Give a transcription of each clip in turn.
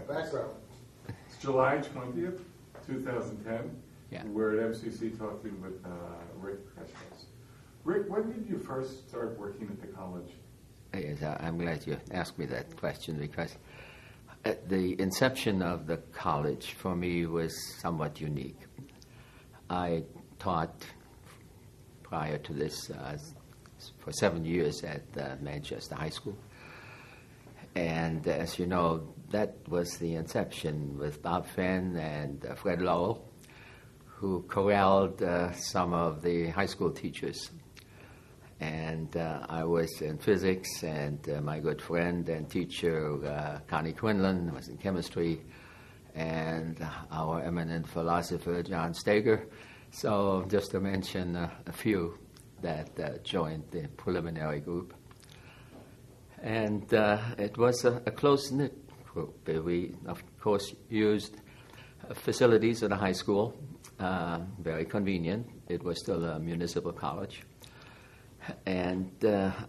background. It's July 20th, 2010. Yeah. We're at MCC talking with Rick Echholz. Rick, when did you first start working at the college? Yes, I'm glad you asked me that question because the inception of the college for me was somewhat unique. I taught prior to this for 7 years at Manchester High School. And as you know, that was the inception with Bob Fenn and Fred Lowell, who corralled some of the high school teachers. And I was in physics, and my good friend and teacher, Connie Quinlan, was in chemistry, and our eminent philosopher, John Steger. So just to mention a few that joined the preliminary group. And it was a close-knit group. We, of course, used facilities at a high school, very convenient. It was still a municipal college. And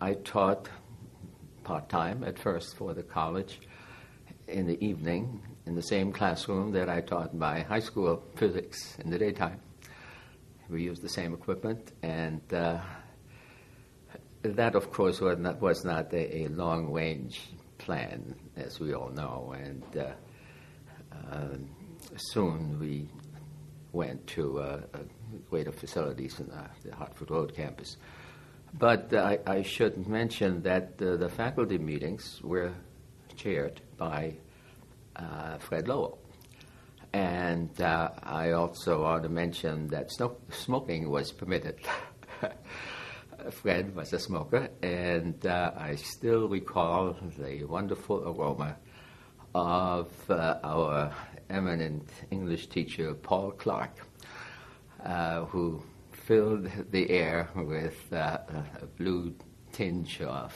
I taught part-time at first for the college in the evening in the same classroom that I taught my high school physics in the daytime. We used the same equipment, and that, of course, was not a long-range plan, as we all know. And soon we went to greater facilities in the Hartford Road campus. But I should mention that the faculty meetings were chaired by Fred Lowell. And I also ought to mention that smoking was permitted. Fred was a smoker, and I still recall the wonderful aroma of our eminent English teacher, Paul Clark, who filled the air with a blue tinge of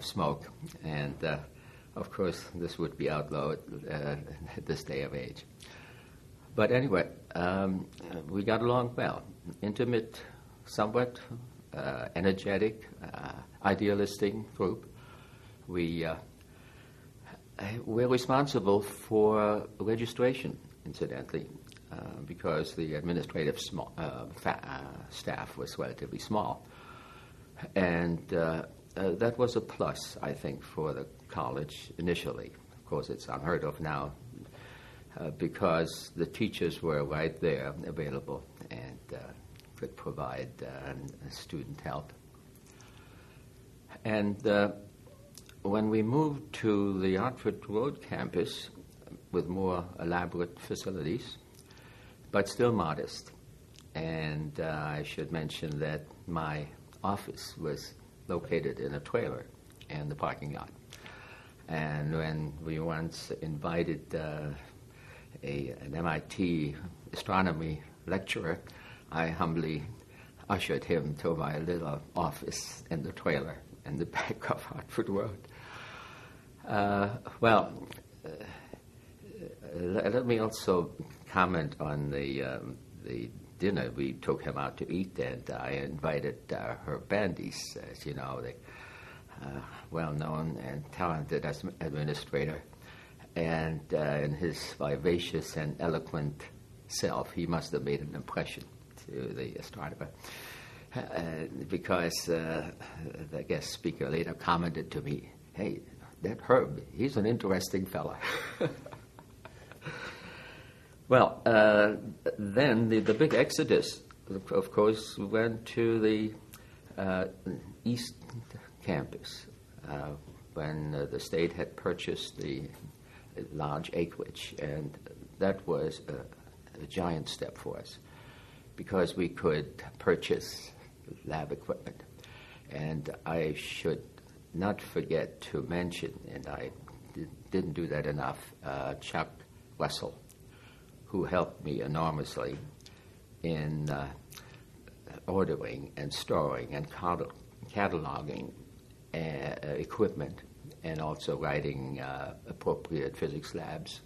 smoke. And, of course, this would be outlawed at this day of age. But anyway, we got along well. Intimate, somewhat energetic, idealistic group. We're responsible for registration, incidentally, because the administrative staff was relatively small. And that was a plus, I think, for the college initially. Of course, it's unheard of now because the teachers were right there available and could provide student help. And when we moved to the Hartford Road campus with more elaborate facilities, but still modest, and I should mention that my office was located in a trailer in the parking lot. And when we once invited an MIT astronomy lecturer, I humbly ushered him to my little office in the trailer in the back of Hartford Road. Let me also comment on the dinner we took him out to eat, and I invited Herb Bandies, as you know, the well-known and talented administrator. And in his vivacious and eloquent self, he must have made an impression to the astronomer, because the guest speaker later commented to me, "Hey, that Herb, he's an interesting fella." Well, then the big exodus, of course, went to the East Campus when the state had purchased the large acreage, and that was a giant step for us because we could purchase lab equipment. And I should not forget to mention, and I didn't do that enough, Chuck Russell, who helped me enormously in ordering and storing and cataloging equipment, and also writing appropriate physics labs.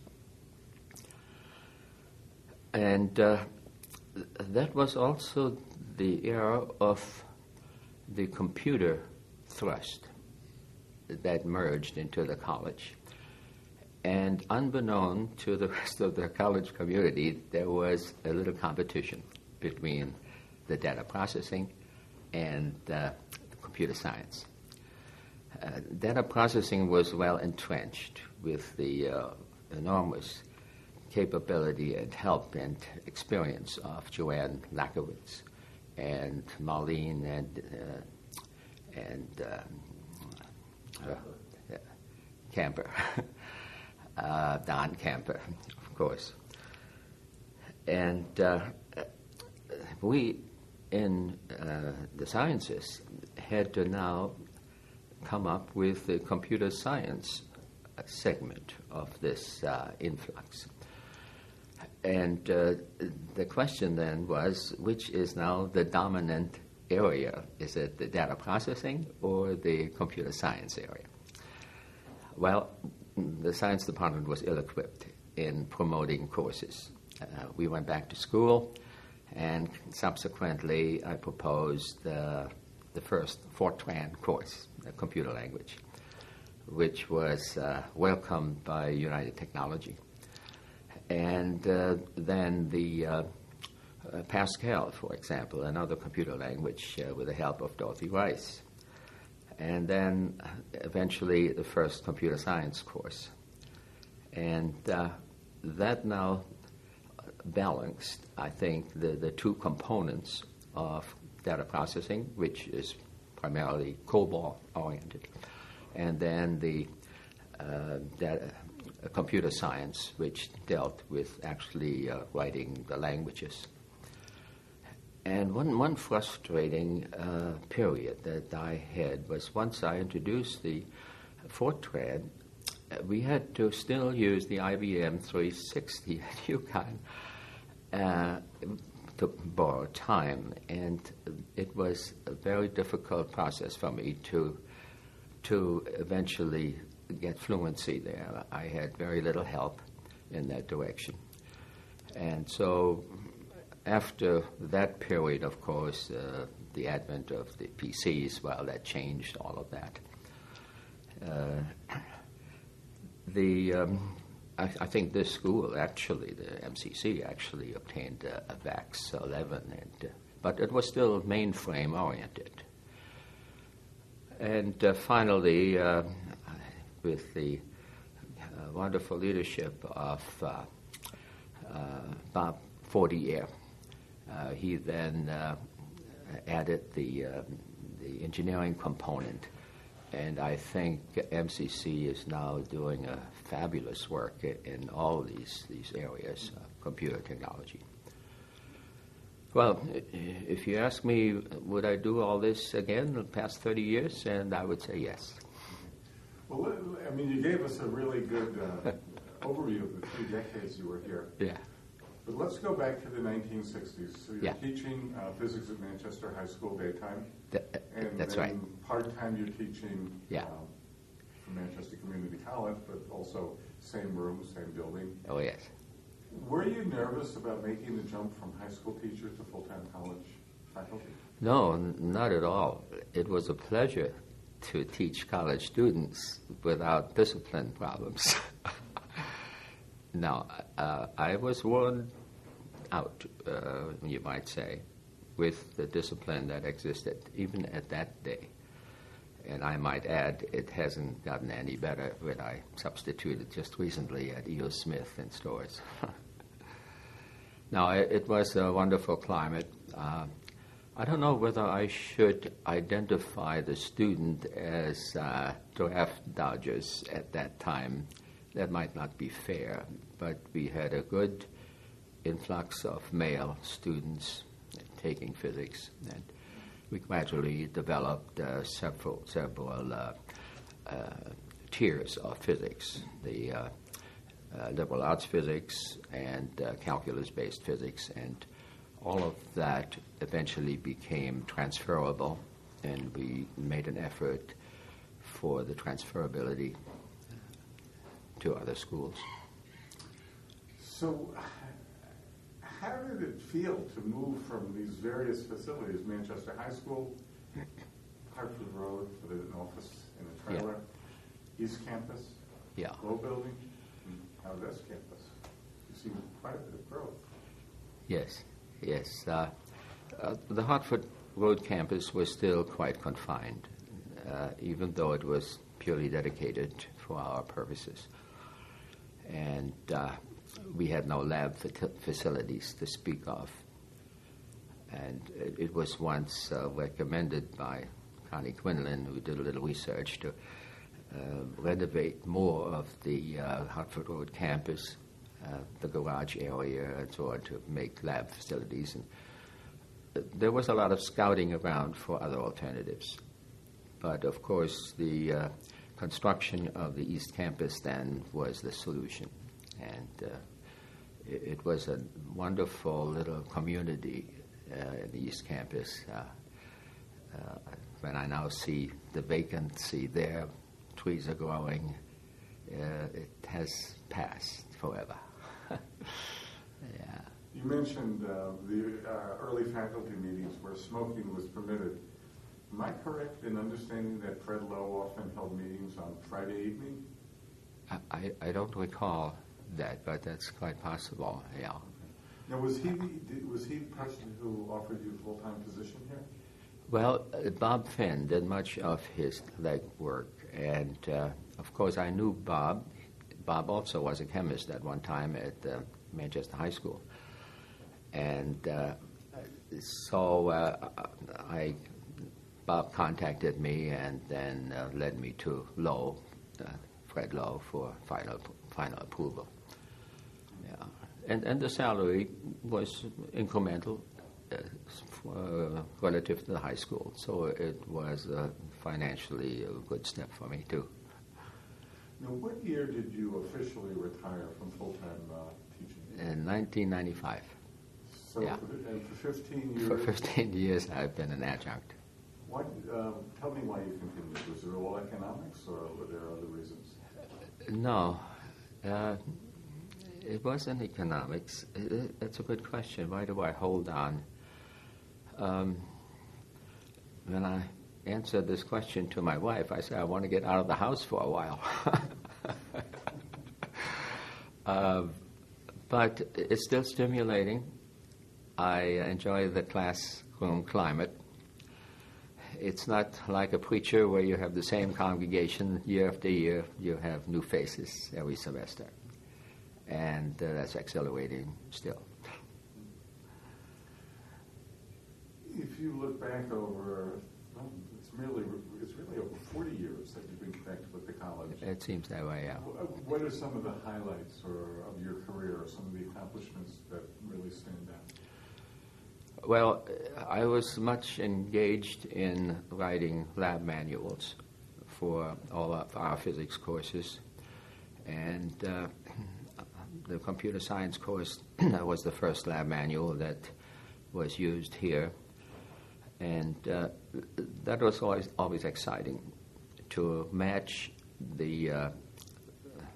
And that was also the era of the computer thrust that merged into the college. And unbeknown to the rest of the college community, there was a little competition between the data processing and computer science. Data processing was well entrenched with the enormous capability and help and experience of Joanne Lackowitz and Marlene and Camper, Don Camper, of course. And we in the sciences had to now come up with the computer science segment of this influx. And the question then was, which is now the dominant area? Is it the data processing or the computer science area? Well, the science department was ill-equipped in promoting courses. We went back to school, and subsequently I proposed the first Fortran course, a computer language, which was welcomed by United Technology. And then the Pascal, for example, another computer language with the help of Dorothy Rice. And then eventually the first computer science course. And that now balanced, I think, the two components of data processing, which is primarily COBOL-oriented, and then the computer science, which dealt with actually writing the languages. And one frustrating period that I had was once I introduced the Fortran, we had to still use the IBM 360 at UConn to borrow time, and it was a very difficult process for me to eventually get fluency there. I had very little help in that direction. And so after that period, of course, the advent of the PCs, well, that changed all of that. I think this school, actually, the MCC, actually obtained a VAX 11, but it was still mainframe-oriented. And finally, with the wonderful leadership of Bob Fortier, he then added the engineering component, and I think MCC is now doing a fabulous work in all these areas of computer technology. Well, if you ask me, would I do all this again in the past 30 years, and I would say yes. Well, I mean, you gave us a really good overview of the 3 decades you were here. Yeah. But let's go back to the 1960s. So you're teaching physics at Manchester High School daytime. That's then right. Part-time you're teaching from Manchester Community College, but also same room, same building. Oh, yes. Were you nervous about making the jump from high school teacher to full-time college faculty? No, not at all. It was a pleasure to teach college students without discipline problems. Now, I was worn out, you might say, with the discipline that existed, even at that day. And I might add, it hasn't gotten any better when I substituted just recently at E.O. Smith in Storrs. Now, it was a wonderful climate. I don't know whether I should identify the student as draft dodgers at that time. That might not be fair, but we had a good influx of male students taking physics, and we gradually developed several tiers of physics, the liberal arts physics and calculus-based physics, and all of that eventually became transferable, and we made an effort for the transferability to other schools. So how did it feel to move from these various facilities, Manchester High School, Hartford Road for an office in a trailer, East Campus, Low Building, quite a bit of growth. Yes, yes. The Hartford Road campus was still quite confined, even though it was purely dedicated for our purposes. And we had no lab facilities to speak of. And it was once recommended by Connie Quinlan, who did a little research, to renovate more of the Hartford Road campus, the garage area, and so on, to make lab facilities. And there was a lot of scouting around for other alternatives. But of course, the construction of the East Campus then was the solution. And it was a wonderful little community in the East Campus. When I now see the vacancy there, trees are growing, it has passed forever. Yeah. You mentioned the early faculty meetings where smoking was permitted. Am I correct in understanding that Fred Lowe often held meetings on Friday evening? I don't recall that, but that's quite possible, yeah. Now, was he the person who offered you a full-time position here? Well, Bob Finn did much of his legwork, and of course I knew Bob. Bob also was a chemist at one time at Manchester High School. And so Bob contacted me and then led me to Lowe, Fred Lowe, for final approval. Yeah. And the salary was incremental relative to the high school, so it was financially a good step for me too. Now, what year did you officially retire from full-time teaching? In 1995. So yeah. For 15 years? For 15 years, I've been an adjunct. What, tell me why you continued. Was it all economics, or were there other reasons? No. It wasn't economics. That's a good question. Why do I hold on? When I answered this question to my wife, I said, I want to get out of the house for a while. But it's still stimulating. I enjoy the classroom climate. It's not like a preacher where you have the same congregation year after year. You have new faces every semester. And that's exhilarating still. If you look back over, well, it's really over 40 years that you've been connected with the college. It seems that way, yeah. What are some of the highlights of your career, or some of the accomplishments that really stand out? Well, I was much engaged in writing lab manuals for all of our physics courses. And the computer science course was the first lab manual that was used here. And that was always exciting, to match the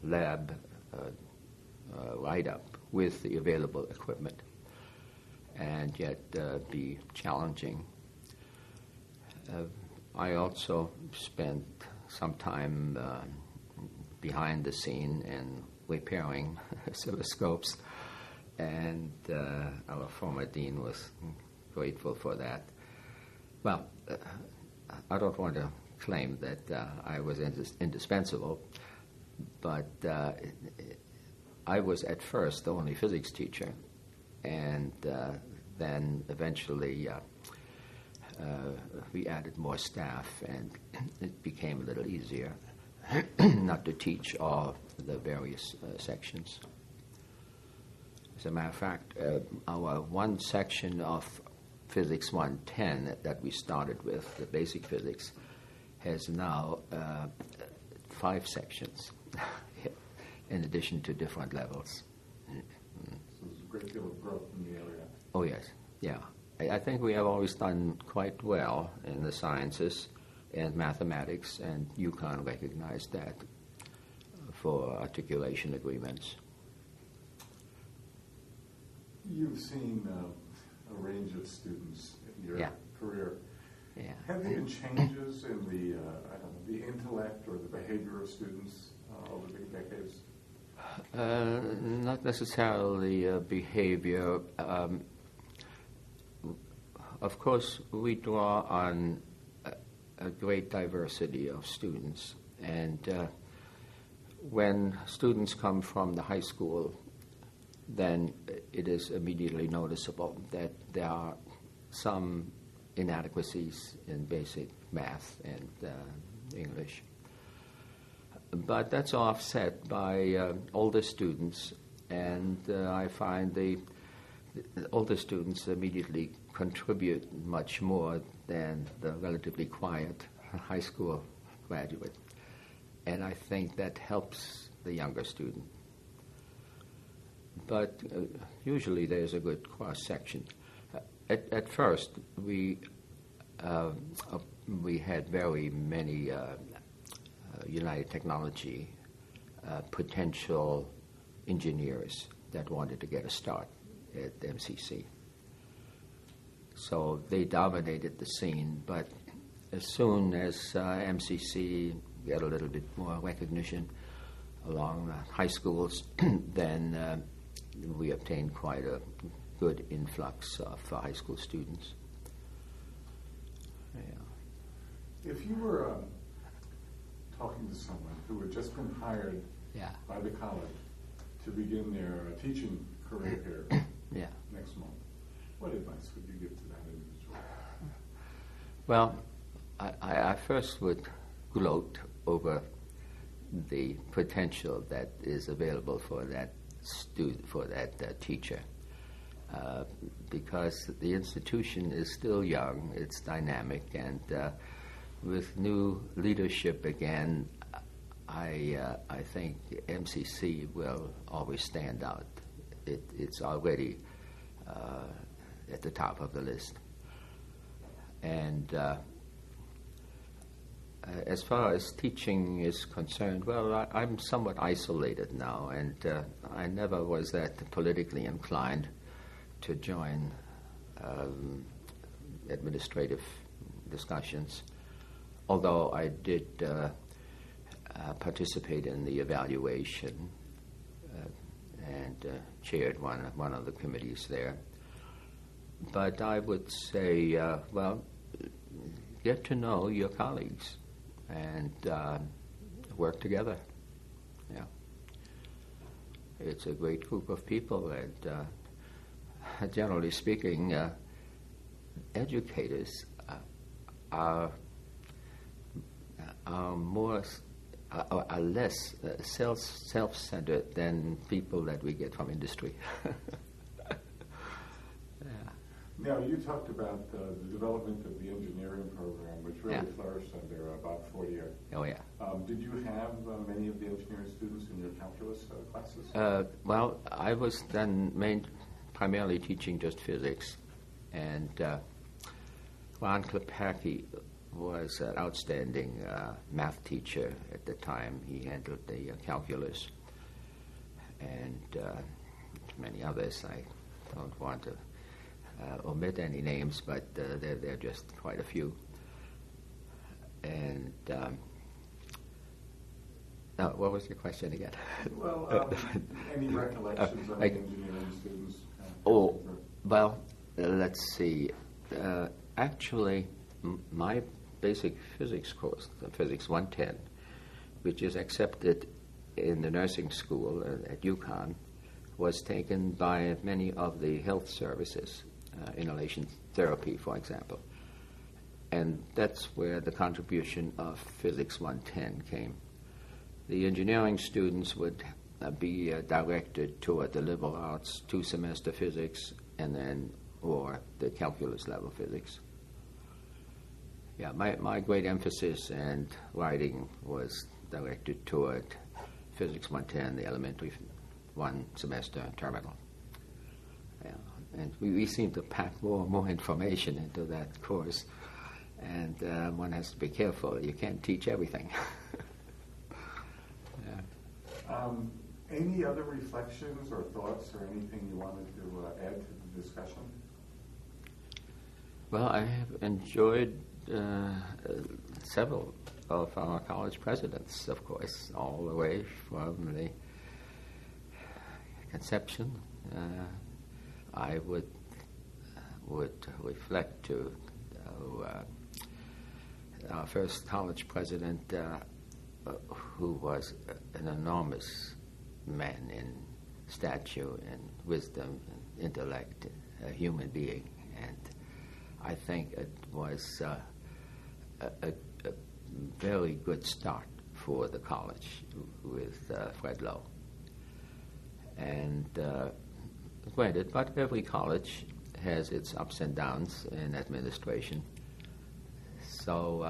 lab write-up with the available equipment, and yet be challenging. I also spent some time behind the scene in repairing oscilloscopes, and our former dean was grateful for that. Well, I don't want to claim that I was indispensable, but I was at first the only physics teacher, and then eventually we added more staff, and it became a little easier not to teach all the various sections. As a matter of fact, our one section of Physics 110 that we started with, the basic physics, has now 5 sections in addition to different levels. So there's a great deal of growth in the area. Oh, yes. Yeah. I think we have always done quite well in the sciences and mathematics, and UConn recognized that for articulation agreements. You've seen a range of students in your career. Yeah. Have there been changes in the intellect or the behavior of students over the decades? Not necessarily behavior. Of course, we draw on a great diversity of students, and when students come from the high school, then it is immediately noticeable that there are some inadequacies in basic math and English. But that's offset by older students, and I find the older students immediately contribute much more than the relatively quiet high school graduate. And I think that helps the younger student. But usually there's a good cross-section. At first, we had very many United Technology potential engineers that wanted to get a start at MCC. So they dominated the scene, but as soon as MCC got a little bit more recognition along high schools, then we obtained quite a good influx of high school students. Yeah. If you were talking to someone who had just been hired by the college to begin their teaching career here next month, what advice would you give to that individual? Well, I first would gloat over the potential that is available for that student, for that teacher, because the institution is still young, it's dynamic, and with new leadership again, I think MCC will always stand out. It's already at the top of the list. And as far as teaching is concerned, well, I'm somewhat isolated now, and I never was that politically inclined to join administrative discussions, although I did participate in the evaluation and chaired one of the committees there. But I would say, well, get to know your colleagues and work together. Yeah, it's a great group of people, and generally speaking, educators are less self-centered than people that we get from industry. Now, you talked about the development of the engineering program, which really flourished under Bob Fortier. Oh, yeah. Did you have many of the engineering students in your calculus classes? Well, I was then primarily teaching just physics, and Ron Klepacki was an outstanding math teacher at the time. He handled the calculus, and many others. I don't want to omit any names, but there are just quite a few. And what was your question again? Well, any recollections of the engineering students? Well, let's see. Actually, my basic physics course, Physics 110, which is accepted in the nursing school at UConn, was taken by many of the health services, inhalation therapy, for example. And that's where the contribution of Physics 110 came. The engineering students would be directed toward the liberal arts, 2-semester physics, and then or the calculus level physics. Yeah, my great emphasis and writing was directed toward Physics 110, the elementary 1-semester terminal. Yeah, and we seem to pack more information into that course, and one has to be careful. You can't teach everything. Any other reflections or thoughts or anything you wanted to add to the discussion? Well, I have enjoyed several of our college presidents, of course, all the way from the conception, I would reflect to our first college president, who was an enormous man in stature and wisdom and intellect, a human being. And I think it was a very good start for the college with Fred Lowe. And granted, but every college has its ups and downs in administration. So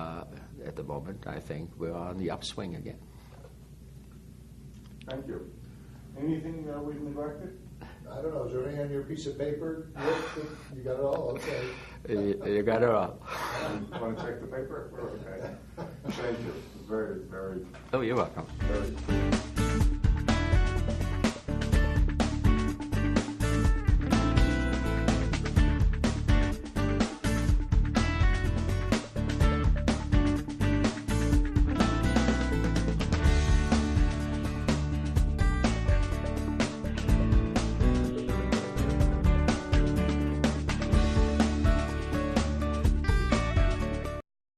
at the moment, I think we're on the upswing again. Thank you. Anything we've neglected? I don't know. Is there anything on your piece of paper? You got it all? Okay. You got it all. You want to check the paper? Okay. Thank you. Very, very. Oh, you're welcome. Very.